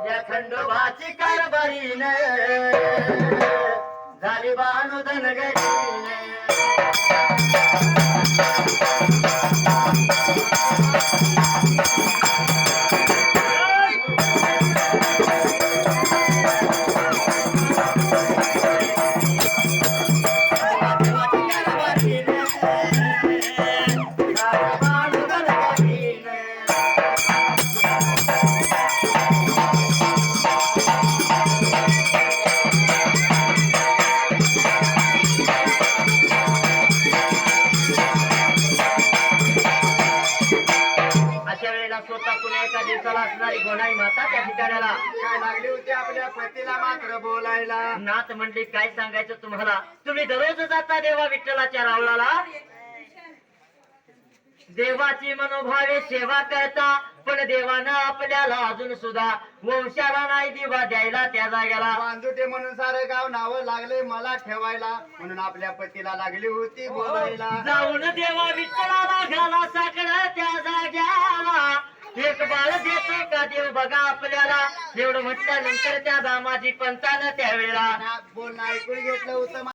या खंडोबाची कारभारीन झाली बाणू धनगरीन स्वतः पुण्या एका दिवसाला असणारी गोणाई माता त्या ठिकाणाला काय लागली होती आपल्या पतीला मात्र बोलायला. नाथ म्हणली काय सांगायचं तुम्हाला, तुम्ही दररोज जाता देवा विठ्ठलाच्या रावळाला, देवाची मनोभावे सेवा करता, पण देवानं आपल्याला अजून सुद्धा वंशाला नाही दिवा द्यायला त्या जाग्याला. बांधुटे म्हणून सारं गाव नाव लागले मला ठेवायला, म्हणून आपल्या पतीला लागली होती बोलायला. जाऊन देवा विठ्ठलाला घाला साकडं त्या जाग्याला, एक बाळ देतो का देव बघा आपल्याला. एवढं म्हटल्यानंतर त्या दामाजी पंतानं त्यावेळेला बोलणं ऐकून घेतलं होतं.